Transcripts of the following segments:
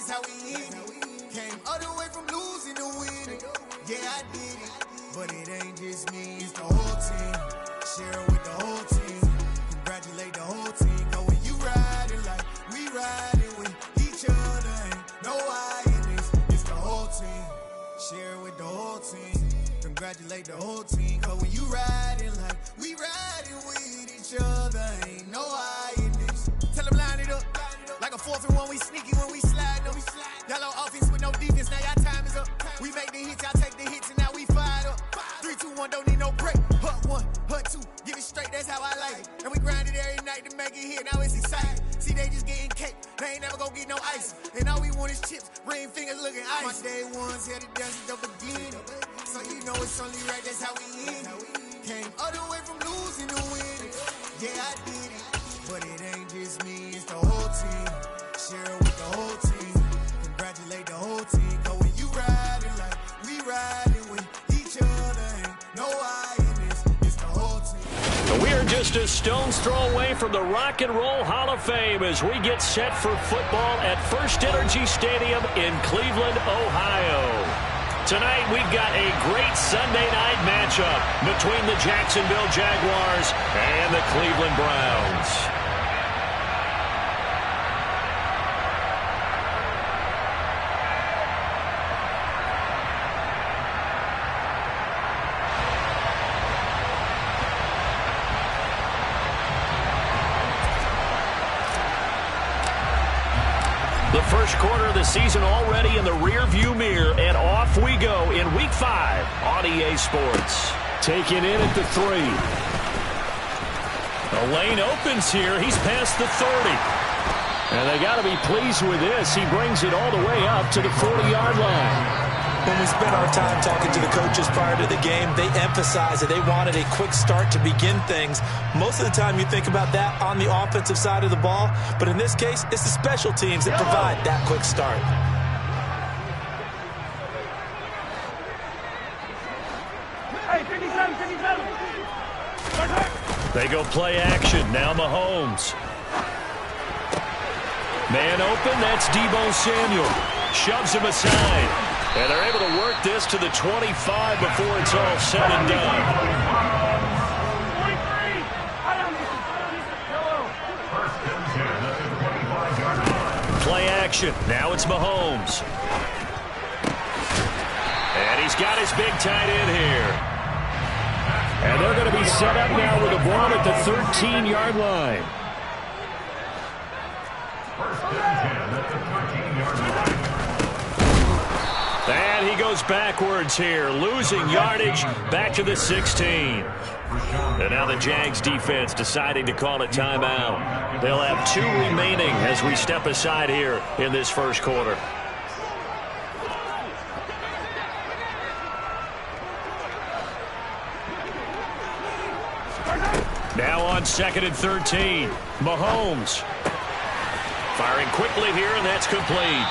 that's how we end it. Came all the way from losing to winning. Yeah, I did it, but it ain't just me, it's the whole team. Share it with the whole team. Congratulate the whole team. Cause when you riding like we riding with each other, ain't no I in this, it's the whole team. Share it with the whole team. Congratulate the whole team. Cause when you riding like we riding with each other, ain't no I in this. Tell them line it up. Like a 4th and 1, we sneaky when we slide them. Yellow offense with no defense, now y'all time is up. We make the hits, y'all take the hits, and now we fired up. 3, 2, 1, don't need no break. Hut 1, hut 2, give it straight, that's how I like it. And we grind it every night to make it hit, now it's exciting. See, they just getting cake, they ain't never gonna get no ice. And all we want is chips, ring fingers looking ice. My day ones here to dance at the beginning. So you know it's only right, that's how we end it. Came all the way from losing to winning. Yeah, I did it, but it ain't just me, it's the whole team. Share it with the whole team. Congratulate the whole team. Cause when you riding like we riding with each other, ain't no I in this, it's the whole team. We are just a stone's throw away from the Rock and Roll Hall of Fame as we get set for football at First Energy Stadium in Cleveland, Ohio. Tonight we've got a great Sunday night matchup between the Jacksonville Jaguars and the Cleveland Browns. The first quarter of the season already in the rear-view mirror, and off we go in Week 5 on EA Sports. Taken in at the 3. The lane opens here. He's past the 30. And they got to be pleased with this. He brings it all the way up to the 40-yard line. When we spent our time talking to the coaches prior to the game, they emphasized that they wanted a quick start to begin things. Most of the time you think about that on the offensive side of the ball, but in this case, it's the special teams that provide that quick start. They go play action. Now Mahomes. Man open, that's Deebo Samuel. Shoves him aside. And they're able to work this to the 25 before it's all said and done. Play action. Now it's Mahomes. And he's got his big tight end here. And they're going to be set up now with the ball at the 13-yard line. And he goes backwards here, losing yardage back to the 16. And now the Jags defense deciding to call a timeout. They'll have 2 remaining as we step aside here in this first quarter. Now on 2nd and 13, Mahomes. Firing quickly here, and that's complete.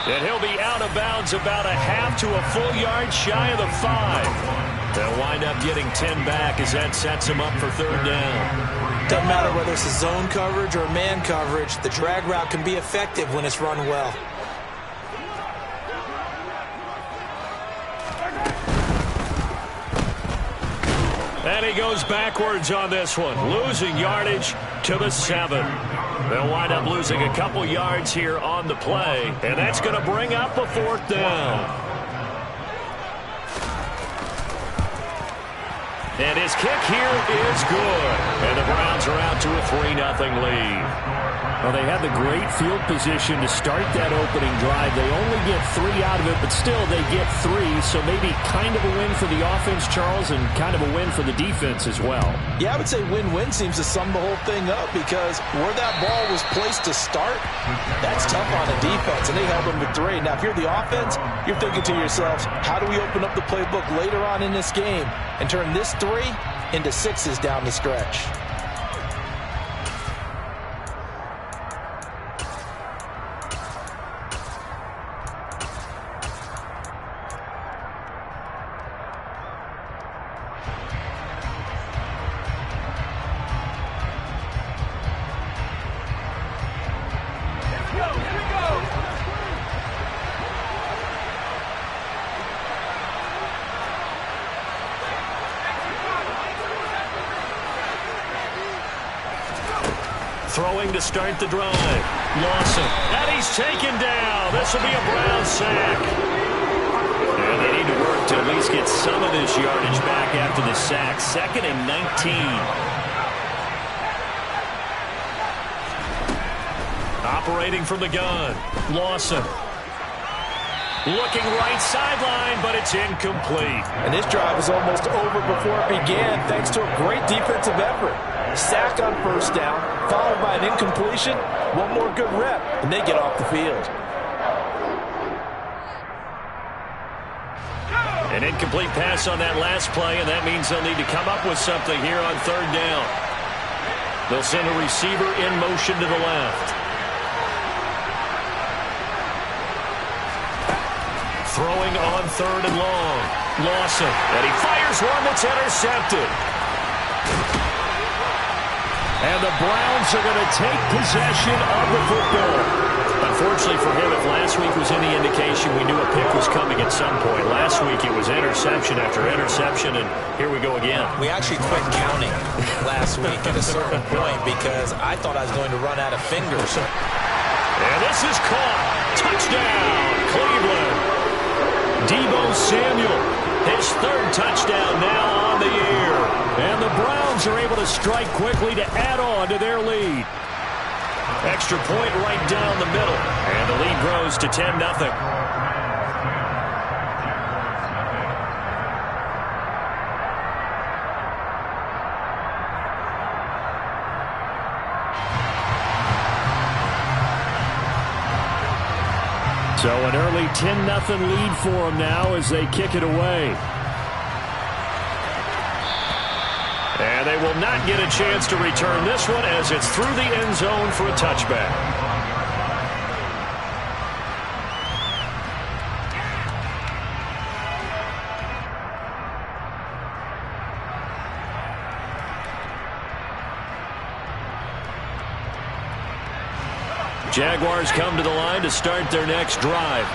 And he'll be out of bounds about a half to a full yard shy of the 5. They'll wind up getting 10 back as that sets him up for 3rd down. Doesn't matter whether it's a zone coverage or man coverage, the drag route can be effective when it's run well. And he goes backwards on this one, losing yardage to the 7. They'll wind up losing a couple yards here on the play, and that's going to bring up a 4th down. And his kick here is good. And the Browns are out to a 3-0 lead. Well, they had the great field position to start that opening drive. They only get 3 out of it, but still they get 3. So maybe kind of a win for the offense, Charles, and kind of a win for the defense as well. Yeah, I would say win-win seems to sum the whole thing up because where that ball was placed to start, that's tough on the defense, and they held them to 3. Now, if you're the offense, you're thinking to yourselves, how do we open up the playbook later on in this game and turn this 3 into 6s down the stretch? Throwing to start the drive. Lawson. And he's taken down. This will be a Brown sack. And they need to work to at least get some of this yardage back after the sack. 2nd and 19. Operating from the gun. Lawson. Looking right sideline, but it's incomplete. And this drive was almost over before it began thanks to a great defensive effort. Sack on first down, followed by an incompletion. One more good rep, and they get off the field. An incomplete pass on that last play, and that means they'll need to come up with something here on 3rd down. They'll send a receiver in motion to the left. Throwing on 3rd and long. Lawson. And he fires one that's intercepted. And the Browns are going to take possession of the football. Unfortunately for him, if last week was any indication, we knew a pick was coming at some point. Last week it was interception after interception, and here we go again. We actually quit counting last week at a certain point because I thought I was going to run out of fingers. And this is caught. Touchdown, Cleveland. Deebo Samuel, his 3rd touchdown now on the year. And the Browns are able to strike quickly to add on to their lead. Extra point right down the middle. And the lead grows to 10-0. So an early 10-0 lead for them now as they kick it away. And they will not get a chance to return this one as it's through the end zone for a touchback. Jaguars come to the line to start their next drive.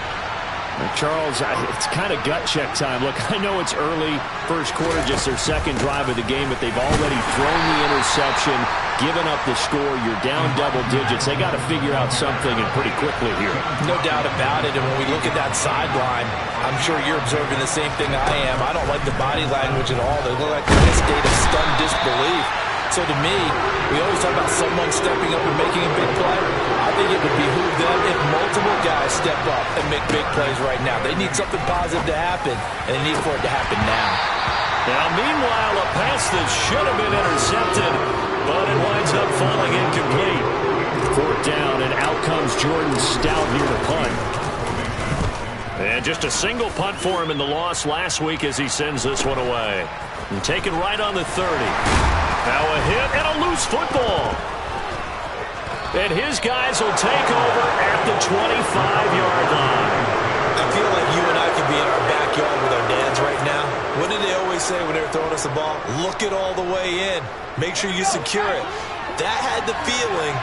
Charles, it's kind of gut check time. Look, I know it's early, first quarter, just their 2nd drive of the game, but they've already thrown the interception, given up the score. You're down double digits. They got to figure out something, and pretty quickly here. No doubt about it, and when we look at that sideline, I'm sure you're observing the same thing I am. I don't like the body language at all. They look like they're in a state of stunned disbelief. So to me, we always talk about someone stepping up and making a big play. I think it would behoove them if multiple guys step up and make big plays right now. They need something positive to happen, and they need for it to happen now. Now, meanwhile, a pass that should have been intercepted, but it winds up falling incomplete. 4th down, and out comes Jordan Stout here to punt. And just a single punt for him in the loss last week as he sends this one away. And taken right on the 30. Now a hit and a loose football. And his guys will take over at the 25-yard line. I feel like you and I could be in our backyard with our dads right now. What did they always say when they were throwing us a ball? Look it all the way in. Make sure you secure it. That had the feeling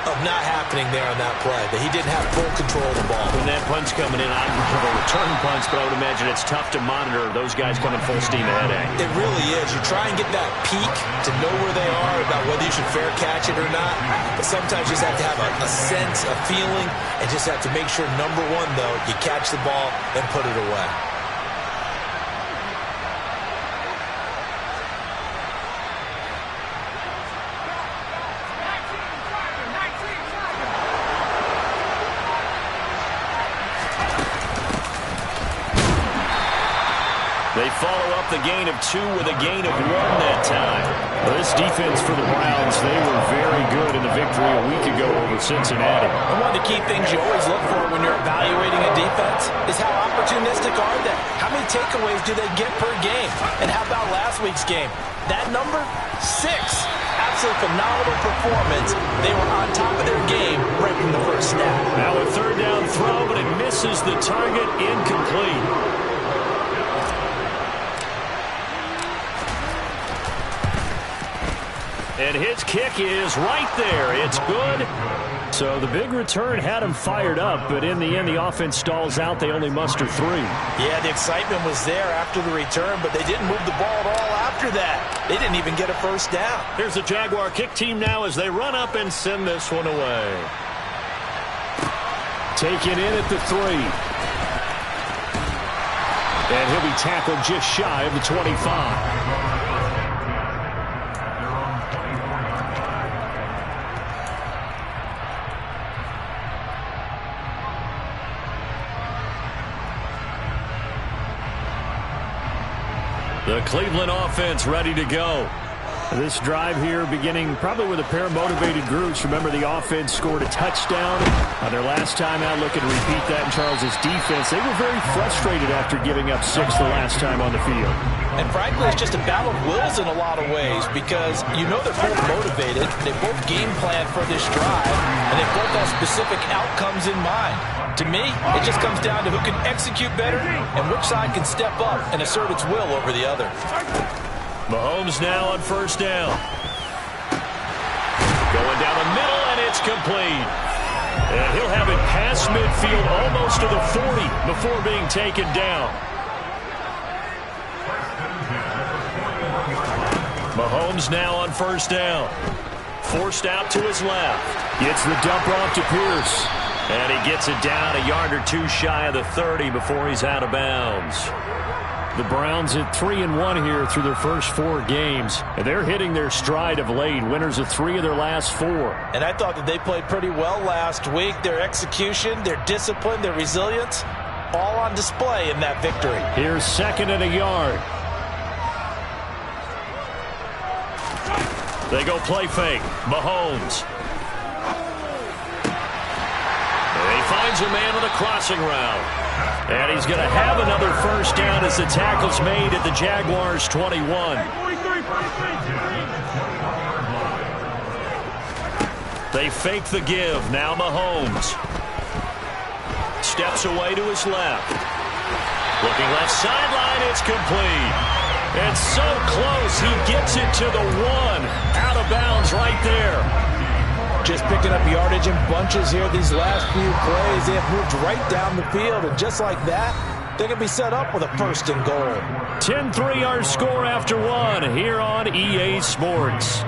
of not happening there on that play, that he didn't have full control of the ball. When that punt's coming in, I don't have a return punch, but I would imagine it's tough to monitor those guys coming full steam ahead at you. It really is. You try and get that peek to know where they are, about whether you should fair catch it or not, but sometimes you just have to have a sense, a feeling, and just have to make sure, number one, though, you catch the ball and put it away. They follow up the gain of 2 with a gain of 1 that time. Well, this defense for the Browns, they were very good in the victory a week ago over Cincinnati. And one of the key things you always look for when you're evaluating a defense is how opportunistic are they? How many takeaways do they get per game? And how about last week's game? That number, 6. Absolute phenomenal performance. They were on top of their game right from the first snap. Now a 3rd down throw, but it misses the target, incomplete. And his kick is right there. It's good. So the big return had him fired up, but in the end, the offense stalls out. They only muster 3. Yeah, the excitement was there after the return, but they didn't move the ball at all after that. They didn't even get a first down. Here's the Jaguar kick team now as they run up and send this one away. Taken in at the 3. And he'll be tackled just shy of the 25. The Cleveland offense ready to go. This drive here beginning probably with a pair of motivated groups. Remember, the offense scored a touchdown on their last time out. Looking to repeat that in Charles' defense. They were very frustrated after giving up 6 the last time on the field. And frankly, it's just a battle of wills in a lot of ways because you know they're both motivated. They both game plan for this drive, and they both have specific outcomes in mind. To me, it just comes down to who can execute better and which side can step up and assert its will over the other. Mahomes now on first down. Going down the middle, and it's complete. And he'll have it past midfield almost to the 40 before being taken down. Mahomes now on first down. Forced out to his left. Gets the dump off to Pierce. And he gets it down a yard or 2 shy of the 30 before he's out of bounds. The Browns at 3-1 here through their first 4 games. And they're hitting their stride of late. Winners of 3 of their last 4. And I thought that they played pretty well last week. Their execution, their discipline, their resilience, all on display in that victory. Here's 2nd and a yard. They go play fake. Mahomes. And he finds a man on the crossing route. And he's going to have another first down as the tackle's made at the Jaguars' 21. They fake the give. Now Mahomes. Steps away to his left. Looking left sideline. It's complete. And so close. He gets it to the 1. Out of bounds right there. Just picking up yardage in bunches here these last few plays. They have moved right down the field, and just like that, they're going to be set up with a 1st and goal. 10-3 our score after 1 here on EA Sports.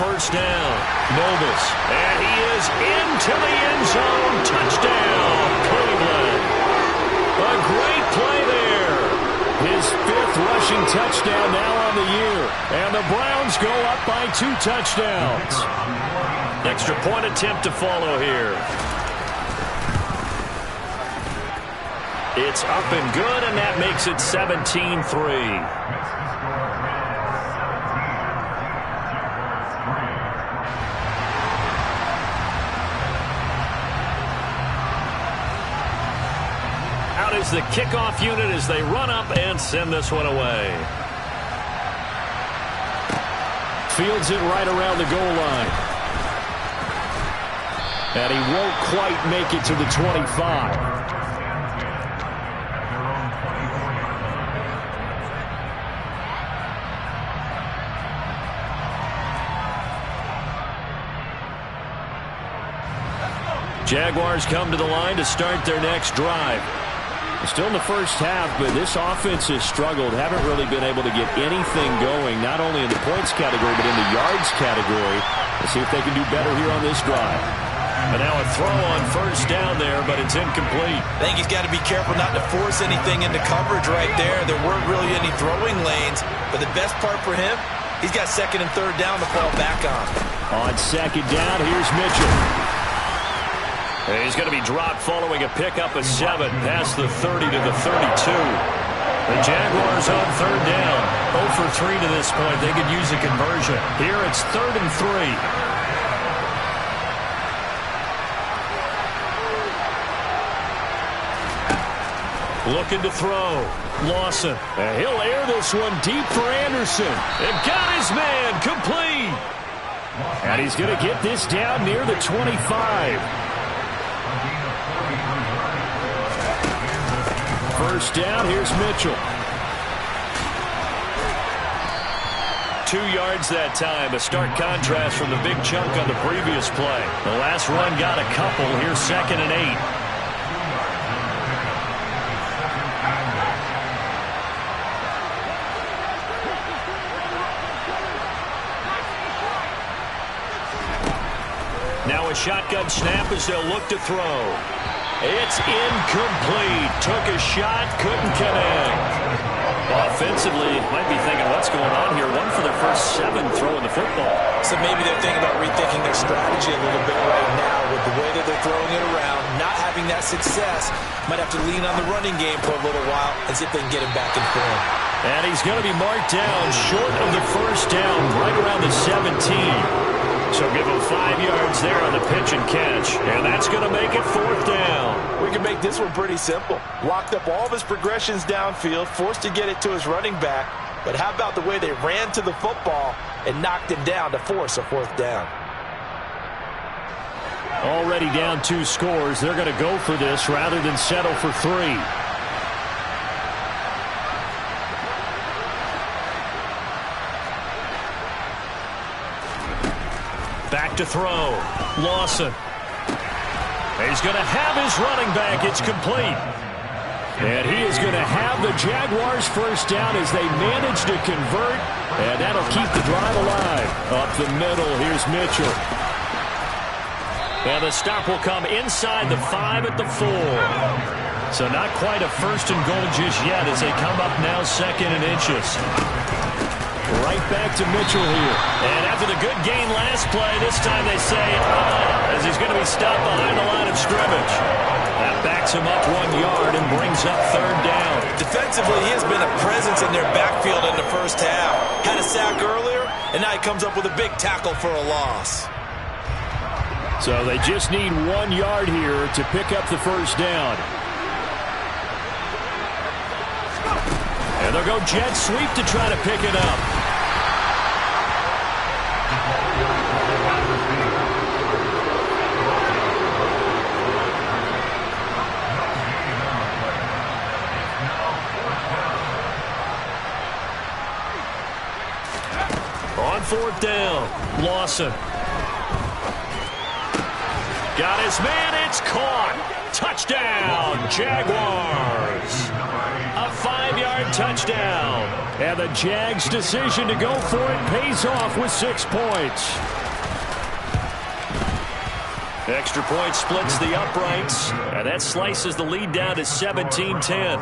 First down, Novus, and he is into the end zone. Touchdown, Cleveland. A great play there. His 5th rushing touchdown now on the year. And the Browns go up by 2 touchdowns. Extra point attempt to follow here. It's up and good, and that makes it 17-3. Is the kickoff unit as they run up and send this one away. Fields it right around the goal line. And he won't quite make it to the 25. Jaguars come to the line to start their next drive. Still in the first half, but this offense has struggled. Haven't really been able to get anything going, not only in the points category, but in the yards category. Let's see if they can do better here on this drive. And now a throw on first down there, but it's incomplete. I think he's got to be careful not to force anything into coverage right there. There weren't really any throwing lanes, but the best part for him, he's got 2nd and 3rd down to fall back on. On 2nd down, here's Mitchell. And he's going to be dropped following a pickup of 7 past the 30 to the 32. The Jaguars on 3rd down. 0 for 3 to this point. They could use a conversion. Here it's 3rd and 3. Looking to throw. Lawson. And he'll air this one deep for Anderson. And got his man complete. And he's going to get this down near the 25. first down. Here's Mitchell. 2 yards that time. A stark contrast from the big chunk on the previous play. The last run got a couple. Here's 2nd and 8. Now a shotgun snap as they'll look to throw. It's incomplete. Took a shot, couldn't connect. Offensively, might be thinking, what's going on here? 1 for their first 7 throwing the football. So maybe they're thinking about rethinking their strategy a little bit right now with the way that they're throwing it around, not having that success. Might have to lean on the running game for a little while and see if they can get him back in form. And he's going to be marked down short of the first down, right around the 17. So give him 5 yards there on the pitch and catch. And that's going to make it 4th down. We can make this one pretty simple. Locked up all of his progressions downfield, forced to get it to his running back. But how about the way they ran to the football and knocked him down to force a 4th down? Already down 2 scores. They're going to go for this rather than settle for 3. Back to throw. Lawson. He's going to have his running back. It's complete. And he is going to have the Jaguars first down as they manage to convert. And that'll keep the drive alive. Up the middle, here's Mitchell. And the stop will come inside the 5 at the 4. So not quite a first and goal just yet as they come up now 2nd and inches. Right back to Mitchell here. And after the good gain last play, this time they say, as he's going to be stopped behind the line of scrimmage. That backs him up 1 yard and brings up 3rd down. Defensively, he has been a presence in their backfield in the first half. Had a sack earlier, and now he comes up with a big tackle for a loss. So they just need 1 yard here to pick up the first down. And they'll go jet sweep to try to pick it up. On 4th down, Lawson. Got his man, it's caught. Touchdown, Jaguars. A 5-yard touchdown. And the Jags' decision to go for it pays off with 6 points. Extra point splits the uprights, and that slices the lead down to 17-10.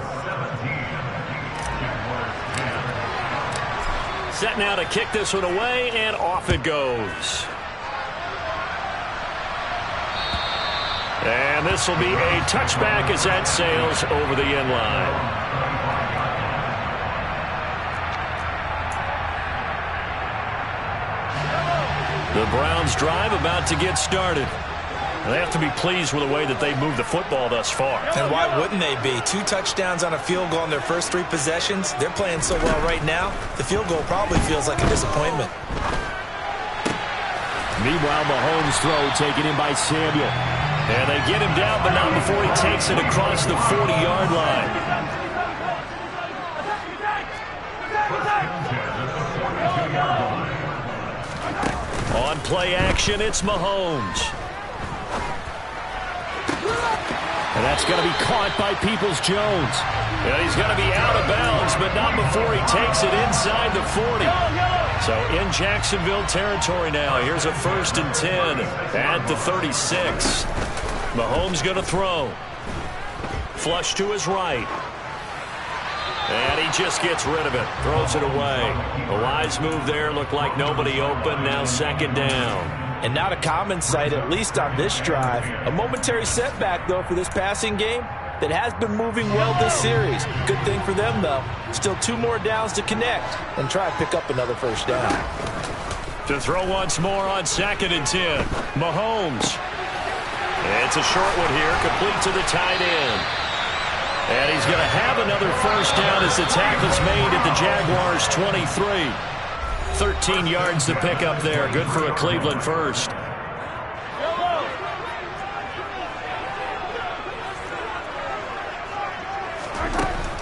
Set now to kick this one away, and off it goes. And this will be a touchback as that sails over the end line. The Browns drive about to get started. They have to be pleased with the way that they've moved the football thus far. And why wouldn't they be? 2 touchdowns on a field goal in their first 3 possessions. They're playing so well right now, the field goal probably feels like a disappointment. Meanwhile, Mahomes' throw taken in by Samuel. And they get him down, but not before he takes it across the 40-yard line. On play action, it's Mahomes. And that's going to be caught by Peoples-Jones. And he's going to be out of bounds, but not before he takes it inside the 40. So in Jacksonville territory now. Here's a 1st and 10 at the 36. Mahomes going to throw. Flush to his right. And he just gets rid of it. Throws it away. A wise move there. Looked like nobody open. Now 2nd down. And not a common sight, at least on this drive. A momentary setback, though, for this passing game that has been moving well this series. Good thing for them, though. Still 2 more downs to connect and try and pick up another first down. To throw once more on 2nd and 10. Mahomes. It's a short one here, complete to the tight end. And he's going to have another first down as the tackle's made at the Jaguars' 23. 13 yards to pick up there. Good for a Cleveland first.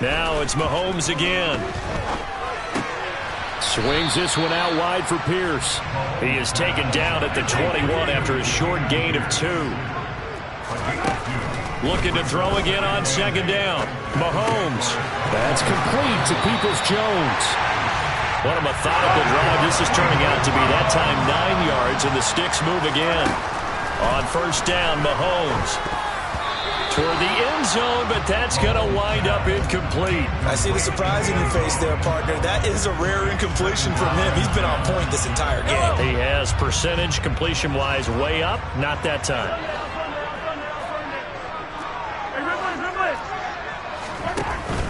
Now it's Mahomes again. Swings this one out wide for Pierce. He is taken down at the 21 after a short gain of 2. Looking to throw again on second down. Mahomes. That's complete to Peoples-Jones. What a methodical drive this is turning out to be. That time 9 yards, and the sticks move again. On first down, Mahomes. Toward the end zone, but that's going to wind up incomplete. I see the surprise in your face there, partner. That is a rare incompletion from him. He's been on point this entire game. He has percentage completion-wise way up. Not that time.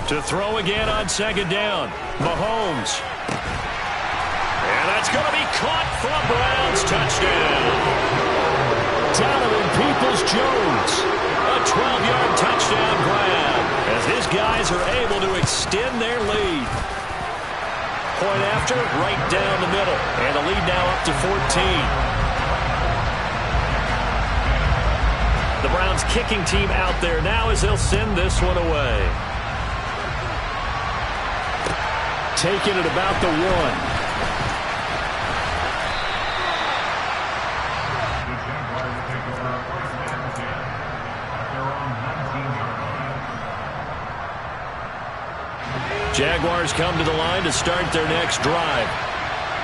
To throw again on second down. Mahomes. And that's going to be caught for a Browns touchdown. Donovan Peoples-Jones. A 12-yard touchdown grab as his guys are able to extend their lead. Point after, right down the middle. And the lead now up to 14. The Browns kicking team out there now as they'll send this one away. Taking it about the 1. Jaguars come to the line to start their next drive.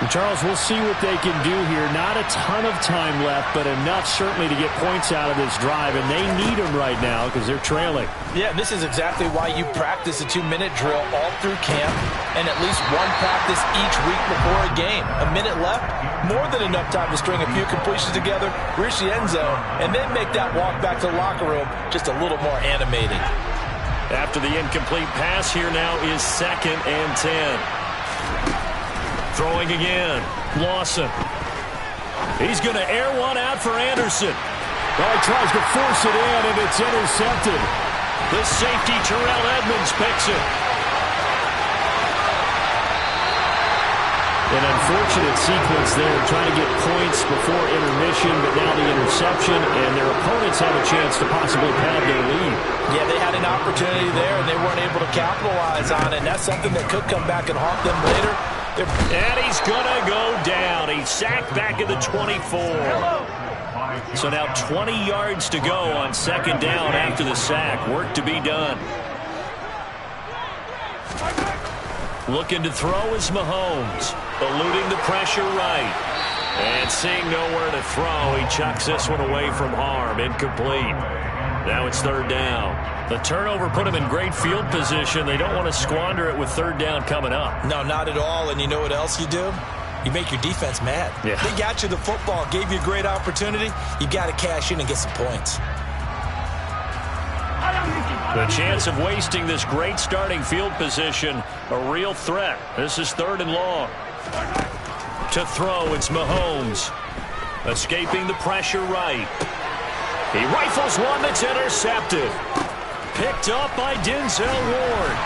And Charles, we'll see what they can do here. Not a ton of time left, but enough certainly to get points out of this drive, and they need them right now because they're trailing. Yeah, this is exactly why you practice a 2-minute drill all through camp and at least one practice each week before a game. A minute left, more than enough time to string a few completions together, reach the end zone, and then make that walk back to the locker room just a little more animated. After the incomplete pass, here now is 2nd and 10. Throwing again. Lawson. He's going to air one out for Anderson. Well, he tries to force it in, and it's intercepted. The safety, Terrell Edmonds, picks it. An unfortunate sequence there, trying to get points before intermission, but now the interception, and their opponents have a chance to possibly pad their lead. Yeah, they had an opportunity there, and they weren't able to capitalize on it, and that's something that could come back and haunt them later. And he's going to go down. He's sacked back at the 24. So now 20 yards to go on second down after the sack. Work to be done. Looking to throw is Mahomes. Eluding the pressure right. And seeing nowhere to throw, he chucks this one away from harm. Incomplete. Now it's third down. The turnover put him in great field position. They don't want to squander it with third down coming up. No, not at all. And you know what else you do? You make your defense mad. Yeah. They got you the football, gave you a great opportunity. You got to cash in and get some points. The chance of wasting this great starting field position, a real threat. This is 3rd and long. To throw, it's Mahomes. Escaping the pressure right. He rifles one that's intercepted. Picked up by Denzel Ward.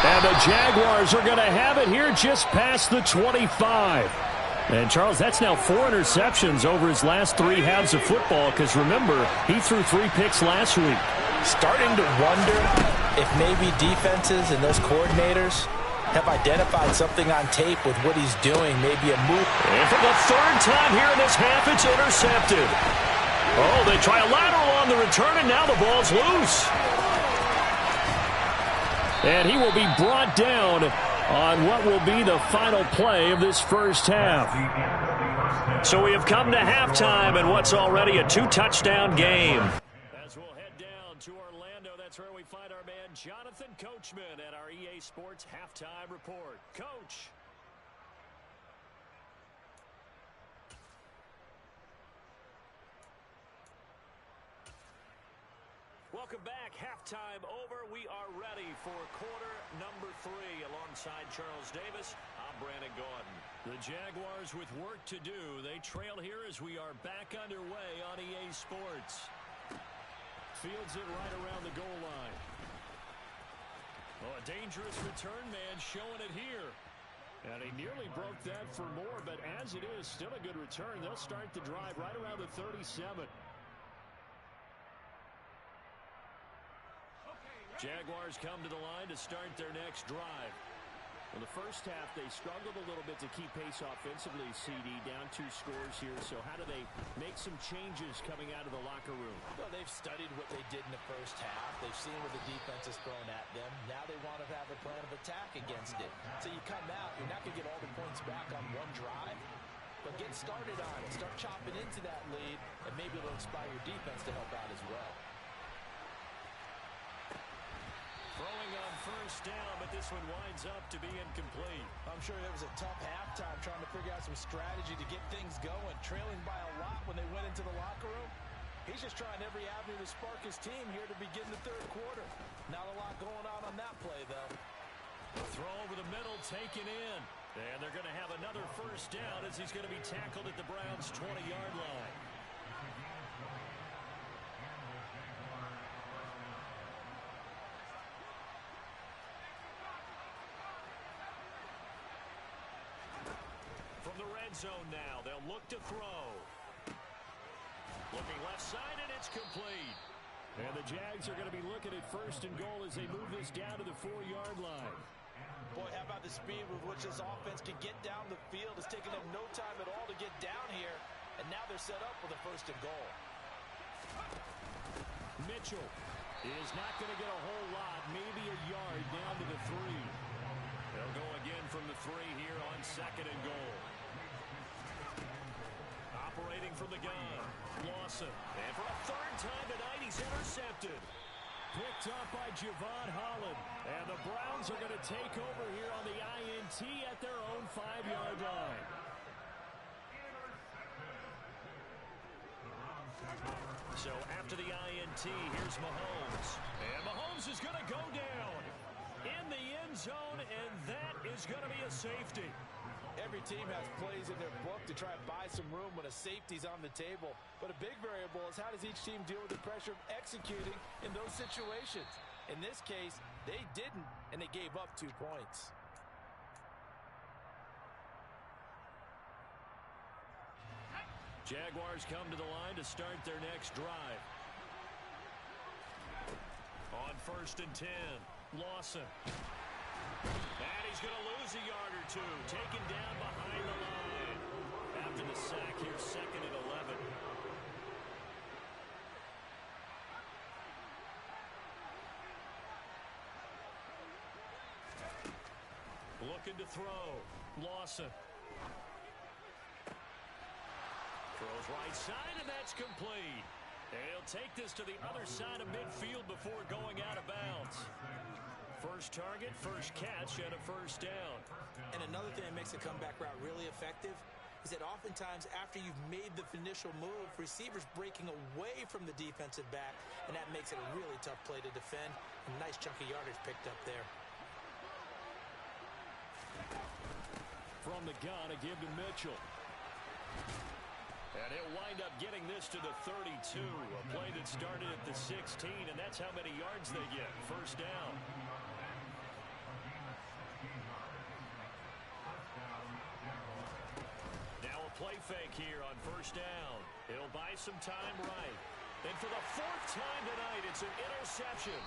And the Jaguars are going to have it here just past the 25. And, Charles, that's now 4 interceptions over his last 3 halves of football because, remember, he threw 3 picks last week. Starting to wonder if maybe defenses and those coordinators have identified something on tape with what he's doing, maybe a move. And for the 3rd time here in this half, it's intercepted. Oh, they try a lateral on the return, and now the ball's loose. And he will be brought down on what will be the final play of this first half. So we have come to halftime in what's already a 2-touchdown game. As we'll head down to Orlando, that's where we find our man Jonathan Coachman at our EA Sports Halftime Report. Coach. Welcome back. Halftime over. We are ready for quarter number 3. Alongside Charles Davis, I'm Brandon Gaudin. The Jaguars with work to do. They trail here as we are back underway on EA Sports. Fields it right around the goal line. Oh, a dangerous return man showing it here. And he nearly broke that for more, but as it is, still a good return. They'll start the drive right around the 37. Jaguars come to the line to start their next drive. In the first half, they struggled a little bit to keep pace offensively, CD, down 2 scores here. So how do they make some changes coming out of the locker room? Well, they've studied what they did in the first half. They've seen what the defense has thrown at them. Now they want to have a plan of attack against it. So you come out, you're not going to get all the points back on one drive, but get started on it. Start chopping into that lead, and maybe it'll inspire your defense to help out as well. Throwing on first down, but this one winds up to be incomplete. I'm sure it was a tough halftime trying to figure out some strategy to get things going, trailing by a lot when they went into the locker room. He's just trying every avenue to spark his team here to begin the third quarter. Not a lot going on that play, though. The throw over the middle taken in. And they're going to have another first down as he's going to be tackled at the Browns' 20-yard line. From the red zone now, they'll look to throw. Looking left side, and it's complete. And the Jags are going to be looking at first and goal as they move this down to the 4-yard line. Boy, how about the speed with which this offense can get down the field? It's taken them no time at all to get down here, and now they're set up with a first and goal. Mitchell is not going to get a whole lot, maybe a yard down to the 3. They'll go again from the 3 here on second and goal. Operating from the gun, Lawson. And for a third time tonight, he's intercepted. Picked up by Javon Holland. And the Browns are going to take over here on the INT at their own 5-yard line. So after the INT, here's Mahomes. And Mahomes is going to go down in the end zone, and that is going to be a safety. Every team has plays in their book to try and buy some room when a safety's on the table. But a big variable is how does each team deal with the pressure of executing in those situations. In this case, they didn't, and they gave up 2 points. Jaguars come to the line to start their next drive. On first and 10, Lawson. And he's going to lose a yard or 2, taken down behind the line. After the sack, here's second and 11. Looking to throw, Lawson. Throws right side, and that's complete. And he'll take this to the other side of midfield before going out of bounds. First target, first catch, and a first down. And another thing that makes a comeback route really effective is that oftentimes after you've made the initial move, receivers breaking away from the defensive back, and that makes it a really tough play to defend. A nice chunk of yardage picked up there. From the gun, a give to Mitchell. And he'll wind up getting this to the 32. A play that started at the 16, and that's how many yards they get. First down. Now a play fake here on first down. He'll buy some time right. And for the 4th time tonight, it's an interception.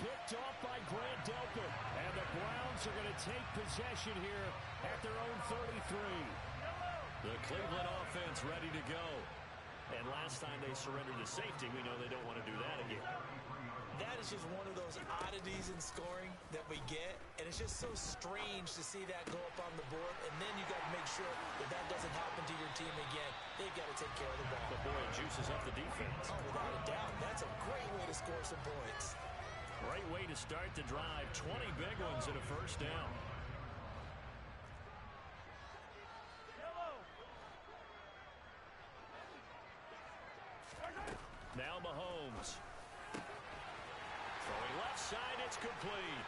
Picked off by Grant Delpit. And the Browns are going to take possession here at their own 33. The Cleveland offense ready to go. And last time they surrendered to safety, we know they don't want to do that again. That is just one of those oddities in scoring that we get. And it's just so strange to see that go up on the board. And then you got to make sure that that doesn't happen to your team again. They've got to take care of the ball. But boy, it juices up the defense. Oh, without a doubt. That's a great way to score some points. Great way to start the drive. 20 big ones and a first down. Now Mahomes. Throwing left side, it's complete.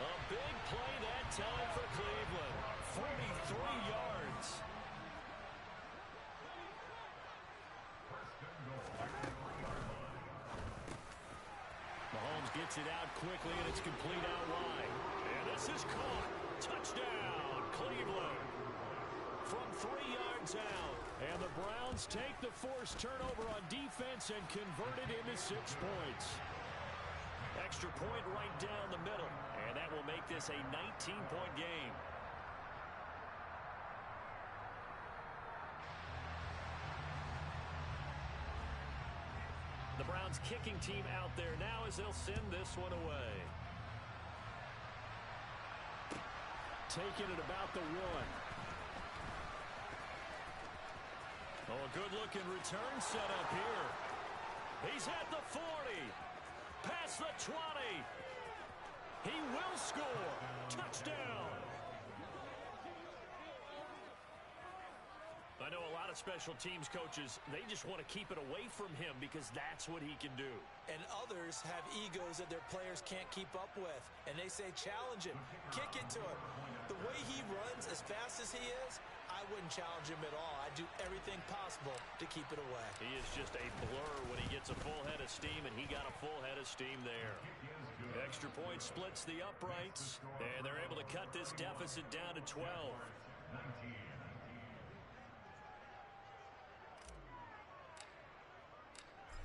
A big play that time for Cleveland. 43 yards. Mahomes gets it out quickly, and it's complete out wide. And this is caught. Touchdown, Cleveland. from 3 yards out. And the Browns take the forced turnover on defense and convert it into 6 points. Extra point right down the middle. And that will make this a 19-point game. The Browns kicking team out there now as they'll send this one away. Taking it about the 1. Oh, a good-looking return set up here. He's at the 40. Past the 20. He will score. Touchdown. I know a lot of special teams coaches, they just want to keep it away from him because that's what he can do. And others have egos that their players can't keep up with. And they say, challenge him. Kick it to him. The way he runs, as fast as he is, I wouldn't challenge him at all. I'd do everything possible to keep it away. He is just a blur when he gets a full head of steam, and he got a full head of steam there. Extra point splits the uprights, and they're able to cut this deficit down to 12.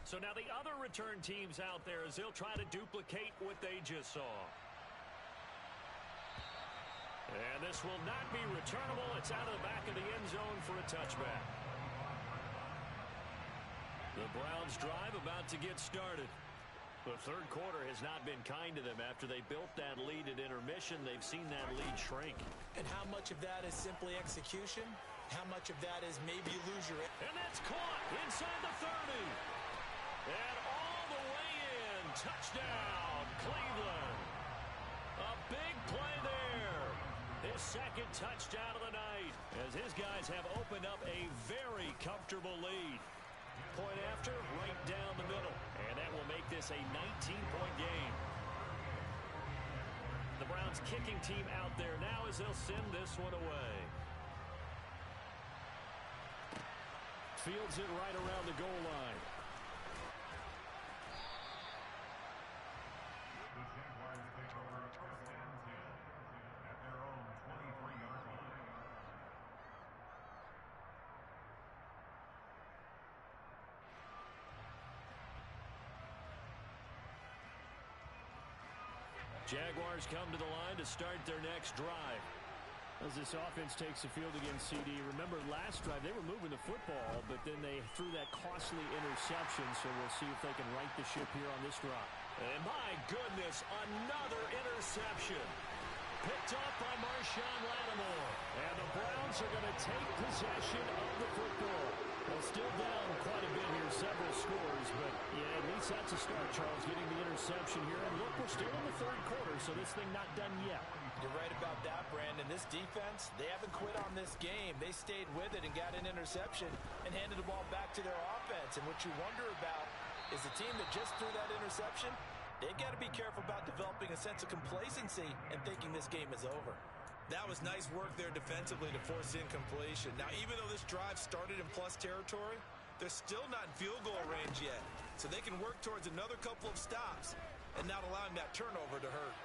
So now the other return teams out there as they'll try to duplicate what they just saw. And this will not be returnable. It's out of the back of the end zone for a touchback. The Browns drive about to get started. The third quarter has not been kind to them. After they built that lead at intermission, they've seen that lead shrink. And how much of that is simply execution? How much of that is maybe you lose your... And that's caught inside the 30. And all the way in. Touchdown, Cleveland. A big play there. His second touchdown of the night as his guys have opened up a very comfortable lead. Point after, right down the middle. And that will make this a 19-point game. The Browns kicking team out there now as they'll send this one away. Fields it right around the goal line. Jaguars come to the line to start their next drive. As this offense takes the field against CD, remember last drive they were moving the football, but then they threw that costly interception, so we'll see if they can right the ship here on this drive. And my goodness, another interception. Picked up by Marshawn Lattimore. And the Browns are going to take possession of the football. Well, still down quite a bit here, several scores, but yeah, at least that's a start, Charles, getting the interception here. And look, we're still in the third quarter, so this thing not done yet. You're right about that, Brandon. This defense, they haven't quit on this game. They stayed with it and got an interception and handed the ball back to their offense. And what you wonder about is the team that just threw that interception, they've got to be careful about developing a sense of complacency and thinking this game is over. That was nice work there defensively to force incompletion. Now, even though this drive started in plus territory, they're still not in field goal range yet. So they can work towards another couple of stops and not allowing that turnover to hurt.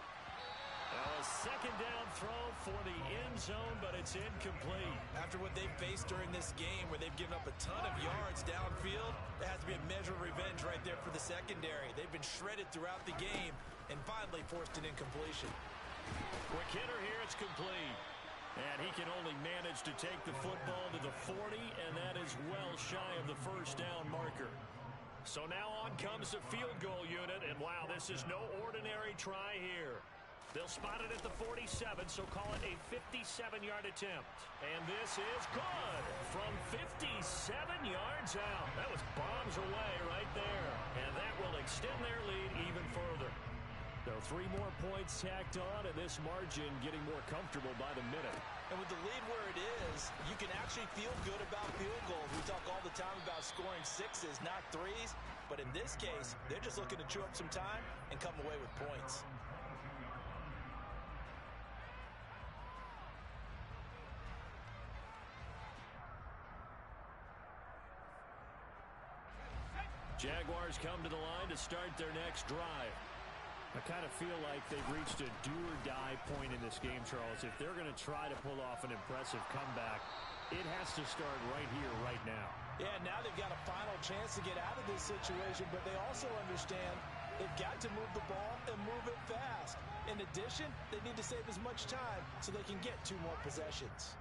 A second down throw for the end zone, but it's incomplete. After what they've faced during this game where they've given up a ton of yards downfield, there has to be a measure of revenge right there for the secondary. They've been shredded throughout the game and finally forced an incompletion. Quick hitter here, it's complete. And he can only manage to take the football to the 40, and that is well shy of the first down marker. So now on comes the field goal unit, and wow, this is no ordinary try here. They'll spot it at the 47, so call it a 57-yard attempt. And this is good from 57 yards out. That was bombs away right there. And that will extend their lead even further. So 3 more points tacked on, and this margin getting more comfortable by the minute. And with the lead where it is, you can actually feel good about field goals. We talk all the time about scoring 6s, not 3s. But in this case, they're just looking to chew up some time and come away with points. Jaguars come to the line to start their next drive. I kind of feel like they've reached a do-or-die point in this game, Charles. If they're going to try to pull off an impressive comeback, It has to start right here, right now. Yeah, now they've got a final chance to get out of this situation, but they also understand they've got to move the ball and move it fast. In addition, they need to save as much time so they can get 2 more possessions.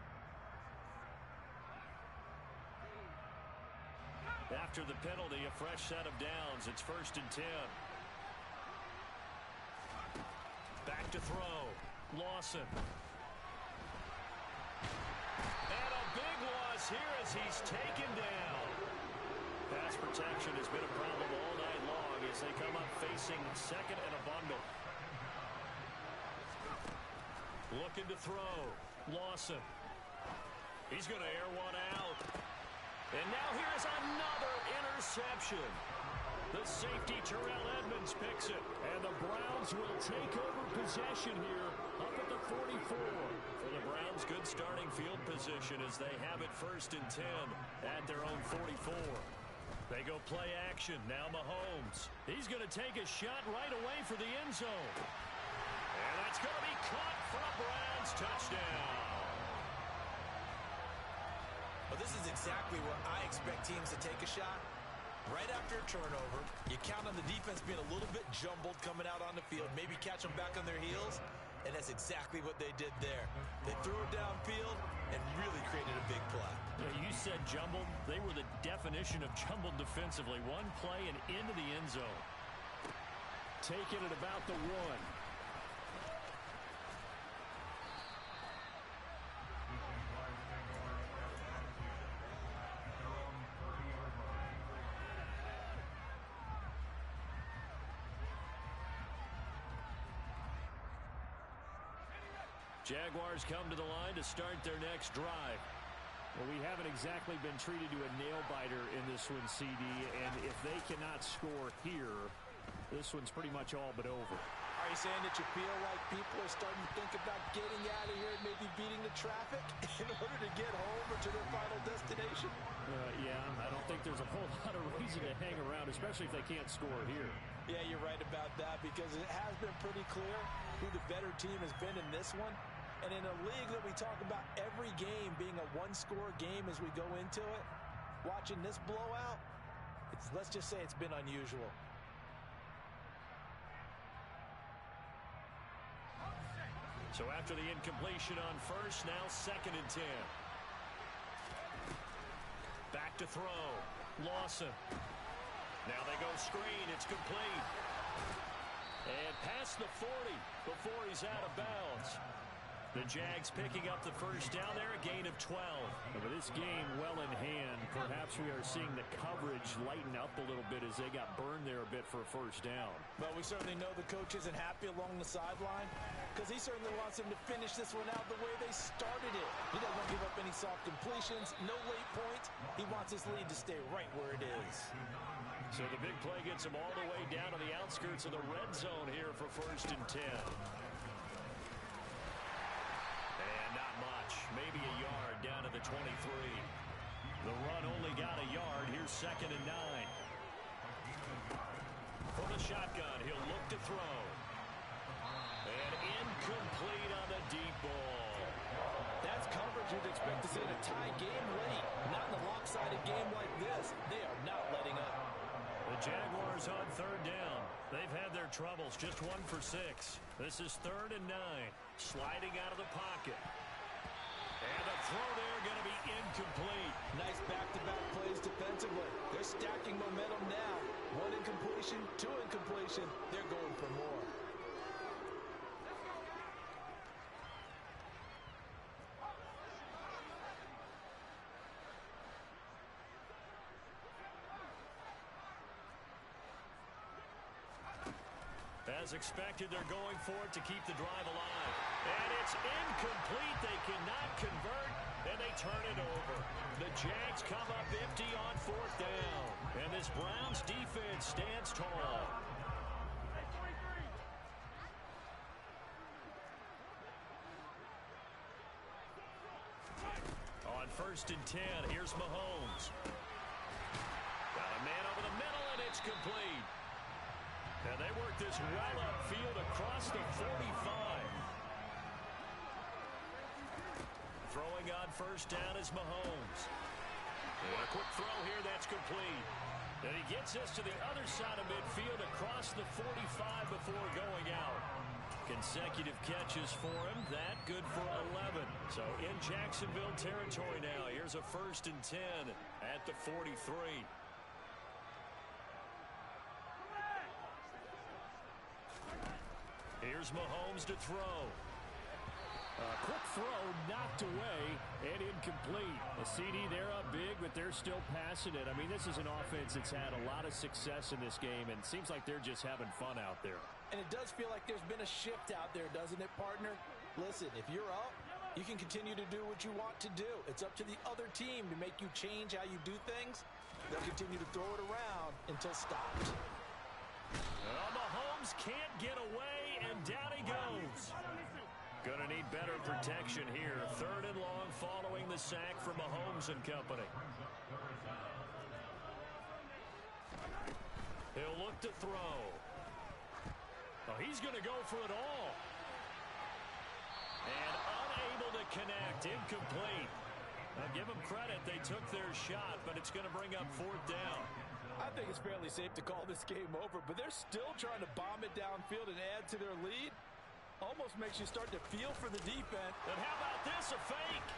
After the penalty, a fresh set of downs. It's 1st and 10. Back to throw. Lawson. And a big loss here as he's taken down. Pass protection has been a problem all night long as they come up facing 2nd and a bundle. Looking to throw. Lawson. He's going to air one out. And now here's another interception. The safety, Terrell Edmonds, picks it. And the Browns will take over possession here up at the 44. For the Browns, good starting field position as they have it 1st and 10 at their own 44. They go play action. Now Mahomes. He's going to take a shot right away for the end zone. And that's going to be caught for a Browns touchdown. Well, this is exactly where I expect teams to take a shot. Right after a turnover, you count on the defense being a little bit jumbled coming out on the field, maybe catch them back on their heels, and that's exactly what they did there. They threw it downfield and really created a big play. Yeah, you said jumbled. They were the definition of jumbled defensively. One play and into the end zone. Take it at about the 1. Jaguars come to the line to start their next drive. Well, we haven't exactly been treated to a nail-biter in this one, CD, and if they cannot score here, this one's pretty much all but over. Are you saying that you feel like people are starting to think about getting out of here and maybe beating the traffic in order to get home or to their final destination? Yeah, I don't think there's a whole lot of reason to hang around, especially if they can't score here. Yeah, you're right about that because it has been pretty clear who the better team has been in this one. And in a league that we talk about every game being a one-score game as we go into it, watching this blowout, let's just say it's been unusual. So after the incompletion on first, now 2nd and 10. Back to throw. Lawson. Now they go screen. It's complete. And past the 40 before he's out of bounds. The Jags picking up the first down there, a gain of 12. But this game well in hand. Perhaps we are seeing the coverage lighten up a little bit as they got burned there a bit for a first down. But we certainly know the coach isn't happy along the sideline because he certainly wants them to finish this one out the way they started it. He doesn't want to give up any soft completions, no late points. He wants his lead to stay right where it is. So the big play gets him all the way down to the outskirts of the red zone here for 1st and 10. Not much. Maybe a yard down to the 23. The run only got a yard. Here's 2nd and 9. From the shotgun, he'll look to throw. And incomplete on the deep ball. That's coverage you'd expect to see in a tie game late. Not in a lopsided game like this. They are not letting up. The Jaguars on 3rd down. They've had their troubles. Just 1 for 6. This is 3rd and 9. Sliding out of the pocket. And the throw there going to be incomplete. Nice back-to-back plays defensively. They're stacking momentum now. 1 incompletion, 2 incompletion. They're going for more. As expected, they're going for it to keep the drive alive. And it's incomplete. They cannot convert, and they turn it over. The Jags come up empty on 4th down. And this Browns defense stands tall. On 1st and 10, here's Mahomes. Got a man over the middle, and it's complete. And they work this well upfield across the 45. Throwing throwing on first down is Mahomes. And a quick throw here, that's complete. And he gets this to the other side of midfield across the 45 before going out. Consecutive catches for him. That good for 11. So in Jacksonville territory now. Here's a 1st and 10 at the 43. Here's Mahomes to throw. A quick throw knocked away and incomplete. A CD, they're up big, but they're still passing it. I mean, this is an offense that's had a lot of success in this game, and it seems like they're just having fun out there. And it does feel like there's been a shift out there, doesn't it, partner? Listen, if you're up, you can continue to do what you want to do. It's up to the other team to make you change how you do things. They'll continue to throw it around until stopped. Mahomes can't get away, and down he goes. Gonna need better protection here. 3rd and long following the sack from Mahomes and company. He'll look to throw. Oh, he's going to go for it all. And unable to connect. Incomplete. Now, give them credit. They took their shot, but it's going to bring up 4th down. I think it's fairly safe to call this game over, but they're still trying to bomb it downfield and add to their lead. Almost makes you start to feel for the defense. And how about this, a fake?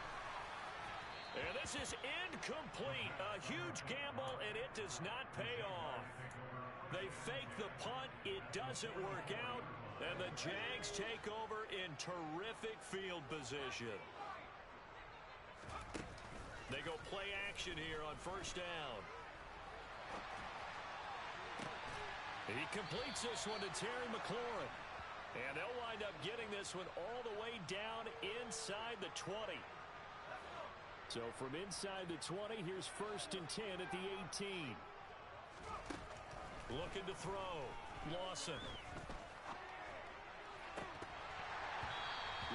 And this is incomplete. A huge gamble, and it does not pay off. They fake the punt. It doesn't work out. And the Jags take over in terrific field position. They go play action here on 1st down. He completes this one to Terry McLaurin. And they'll wind up getting this one all the way down inside the 20. So from inside the 20, here's 1st and 10 at the 18. Looking to throw. Lawson.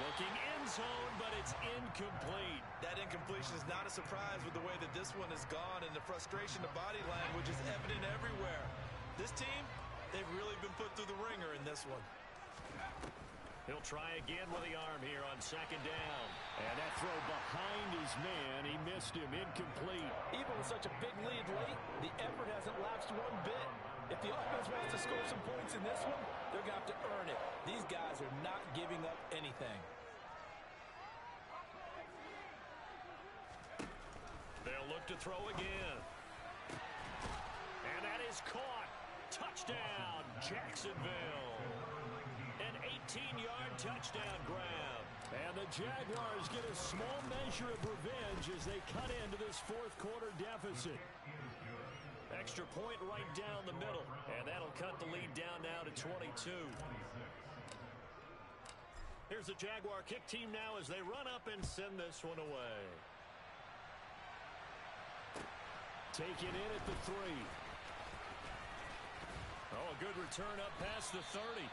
Looking end zone, but it's incomplete. That incompletion is not a surprise with the way that this one has gone, and the frustration of body language is evident everywhere. This team, they've really been put through the ringer in this one. He'll try again with the arm here on 2nd down. And that throw behind his man, he missed him, incomplete. Even with such a big lead late, the effort hasn't lapsed one bit. If the offense wants to score some points in this one, they're going to have to earn it. These guys are not giving up anything. They'll look to throw again. And that is caught. Touchdown, Jacksonville. An 18-yard touchdown grab. And the Jaguars get a small measure of revenge as they cut into this 4th quarter deficit. Extra point right down the middle. And that'll cut the lead down now to 22. Here's the Jaguar kick team now as they run up and send this one away. Taken in at the 3. Oh, a good return up past the 30.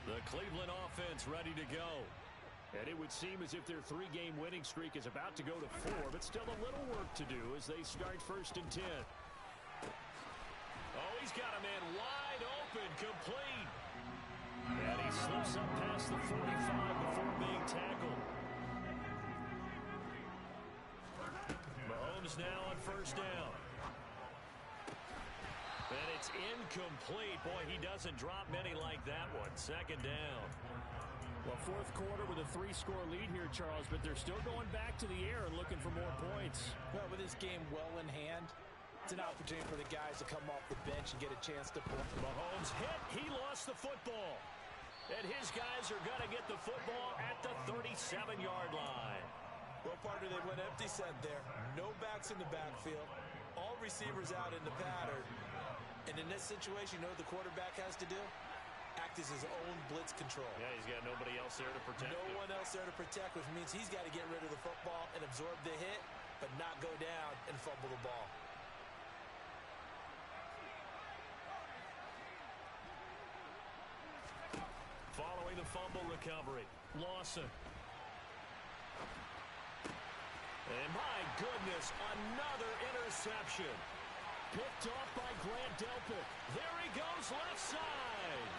The Cleveland offense ready to go. And it would seem as if their 3-game winning streak is about to go to 4, but still a little work to do as they start 1st and 10. Oh, he's got a man wide open, complete. And he slips up past the 45 before being tackled. Mahomes now on 1st down. And it's incomplete. Boy, he doesn't drop many like that one. 2nd down. Well, 4th quarter with a 3-score lead here, Charles, but they're still going back to the air and looking for more points. Well, with this game well in hand, it's an opportunity for the guys to come off the bench and get a chance to play. Mahomes hit. He lost the football. And his guys are going to get the football at the 37-yard line. Well, partner, they went empty set there. No backs in the backfield. All receivers out in the pattern. And in this situation, you know what the quarterback has to do? Act as his own blitz control. Yeah, he's got nobody else there to protect No him. one else there to protect, which means he's got to get rid of the football and absorb the hit, but not go down and fumble the ball. Following the fumble recovery, Lawson. And my goodness, another interception. Picked off by Grant Delpit. There he goes, left side.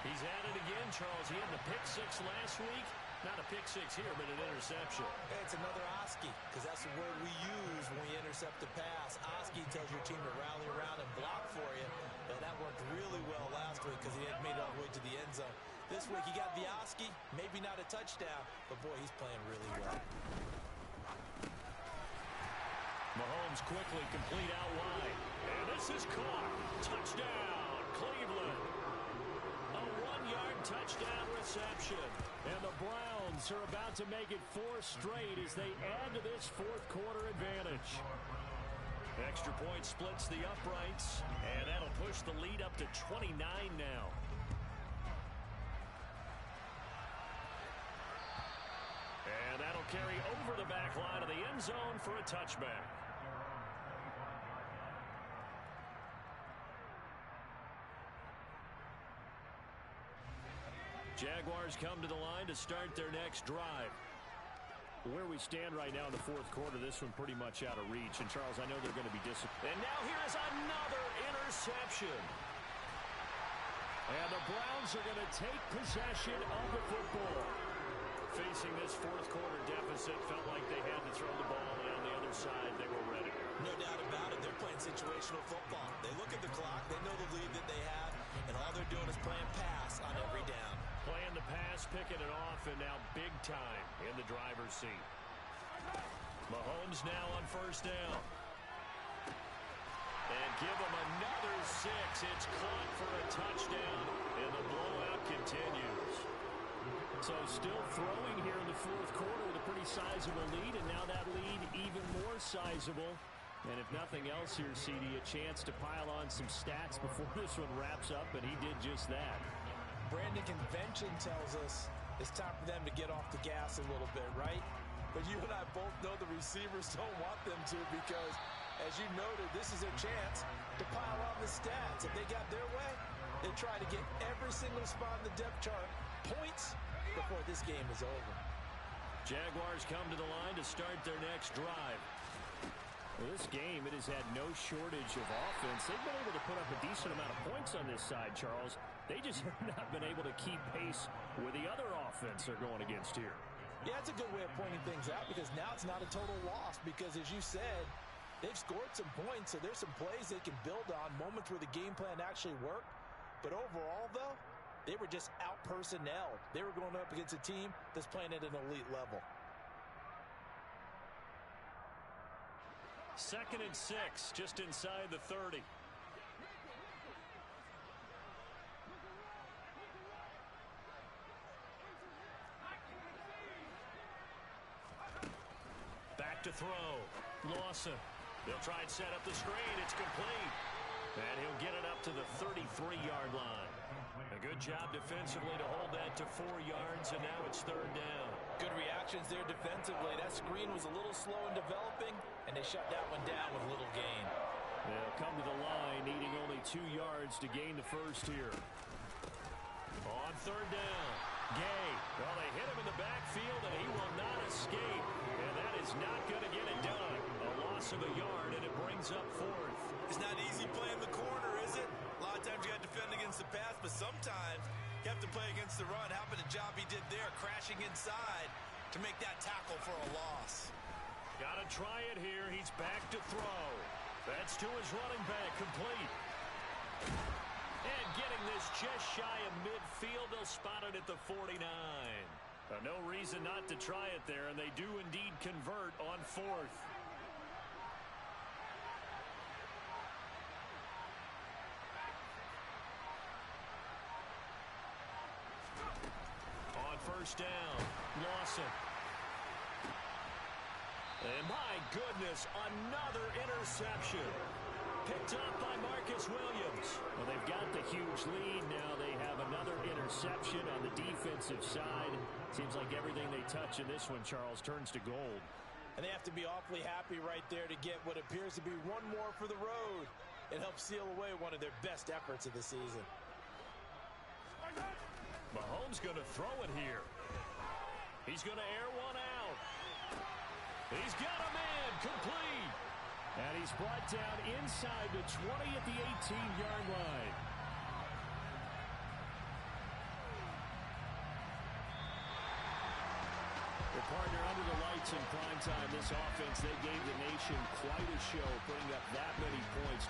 He's at it again, Charles. He had the pick six last week. Not a pick six here, but an interception. It's another Oski, because that's the word we use when we intercept a pass. Oski tells your team to rally around and block for you. And that worked really well last week because he hadn't made it all the way to the end zone. This week he got the Oski, maybe not a touchdown, but boy, he's playing really well. Mahomes quickly complete out wide. And this is caught. Touchdown, Cleveland. A 1-yard touchdown reception. And the Browns are about to make it 4 straight as they add to this fourth quarter advantage. Extra point splits the uprights, and that'll push the lead up to 29 now. And that'll carry over the back line of the end zone for a touchback. Jaguars come to the line to start their next drive. Where we stand right now in the fourth quarter, this one pretty much out of reach. And, Charles, I know they're going to be disappointed. And now here is another interception. And the Browns are going to take possession of the football. Facing this fourth quarter deficit, felt like they had to throw the ball, and on the other side, they were ready. No doubt about it. They're playing situational football. They look at the clock. They know the lead that they have, and all they're doing is playing pass on every down. Playing the pass, picking it off, and now big time in the driver's seat. Mahomes now on first down. And give him another 6. It's caught for a touchdown, and the blowout continues. So still throwing here in the fourth quarter with a pretty sizable lead, and now that lead even more sizable. And if nothing else here, CD, a chance to pile on some stats before this one wraps up, and he did just that. Brandon, convention tells us it's time for them to get off the gas a little bit, right? But you and I both know the receivers don't want them to because, as you noted, this is their chance to pile on the stats. If they got their way, they try to get every single spot in the depth chart points before this game is over. Jaguars come to the line to start their next drive. Well, this game, it has had no shortage of offense. They've been able to put up a decent amount of points on this side, Charles. They just have not been able to keep pace with the other offense they're going against here. Yeah, it's a good way of pointing things out because now it's not a total loss because, as you said, they've scored some points, so there's some plays they can build on, moments where the game plan actually worked. But overall, though, they were just out-personnelled. They were going up against a team that's playing at an elite level. 2nd and 6, just inside the 30. Back to throw. Lawson. They'll try and set up the screen. It's complete. And he'll get it up to the 33-yard line. A good job defensively to hold that to 4 yards, and now it's 3rd down. Good reactions there defensively. That screen was a little slow in developing, and they shut that one down with little gain. They'll come to the line, needing only 2 yards to gain the first here. On 3rd down, Gay. Well, they hit him in the backfield, and he will not escape. And that is not going to get it done. A loss of a yard, and it brings up 4th. It's not easy playing the corner, is it? A lot of times you got to defend against the pass, but sometimes you have to play against the run. How about the job he did there, crashing inside to make that tackle for a loss? Got to try it here. He's back to throw. That's to his running back, complete. And getting this just shy of midfield, they'll spot it at the 49. No reason not to try it there, and they do indeed convert on 4th. On 1st down, Lawson. And my goodness, another interception. Picked up by Marcus Williams. Well, they've got the huge lead. Now they have another interception on the defensive side. Seems like everything they touch in this one, Charles, turns to gold. And they have to be awfully happy right there to get what appears to be one more for the road. It helps seal away one of their best efforts of the season. Mahomes going to throw it here. He's going to air one out. He's got a man complete. And he's brought down inside the 20 at the 18-yard line. Well, partner, under the lights in primetime, this offense, they gave the nation quite a show, putting up that many points.